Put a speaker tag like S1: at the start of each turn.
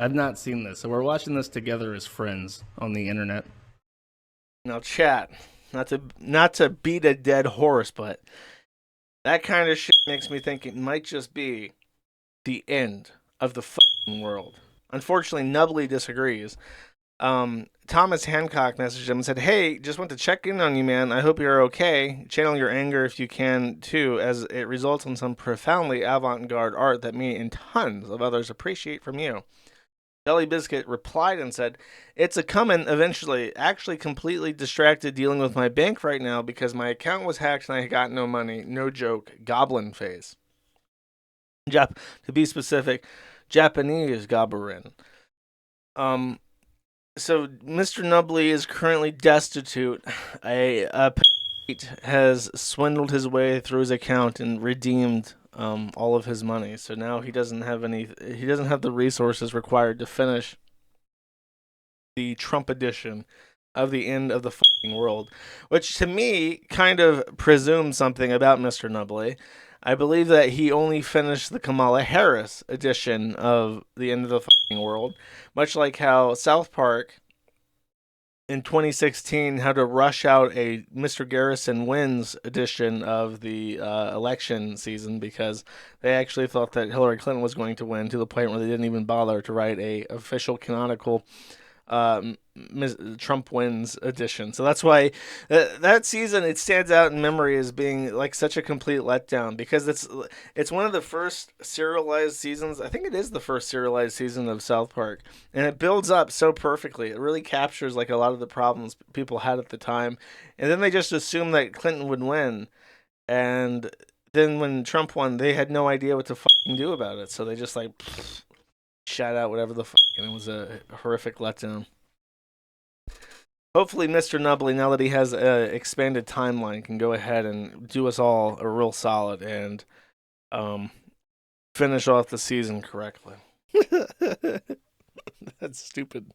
S1: I've not seen this, so we're watching this together as friends on the internet.
S2: Now, chat, not to beat a dead horse, but that kind of shit makes me think it might just be the end of the fucking world. Unfortunately, Nubly disagrees. Thomas Hancock messaged him and said, "Hey, just want to check in on you, man. I hope you're okay. Channel your anger if you can too, as it results in some profoundly avant-garde art that me and tons of others appreciate from you." Belly Biscuit replied and said, "It's a coming eventually. Actually, completely distracted dealing with my bank right now because my account was hacked and I got no money. No joke. Goblin face. To be specific, Japanese goblin. Um, so Mr. Nubly is currently destitute. A has swindled his way through his account and redeemed all of his money. So now he doesn't have any. He doesn't have the resources required to finish the Trump edition of the end of the fucking world, which to me kind of presumes something about Mr. Nubly. I believe that he only finished the Kamala Harris edition of the end of the fucking world, much like how South Park in 2016 had to rush out a Mr. Garrison wins edition of the election season because they actually thought that Hillary Clinton was going to win to the point where they didn't even bother to write a official canonical Trump wins edition. So that's why that season it stands out in memory as being like such a complete letdown because it's one of the first serialized seasons. I think it is the first serialized season of South Park, and it builds up so perfectly. It really captures like a lot of the problems people had at the time, and then they just assumed that Clinton would win, and then when Trump won, they had no idea what to fucking do about it. So they just like shout out whatever the fuck, and it was a horrific letdown. Hopefully, Mr. Nubley, now that he has an expanded timeline, can go ahead and do us all a real solid and um, finish off the season correctly. That's stupid.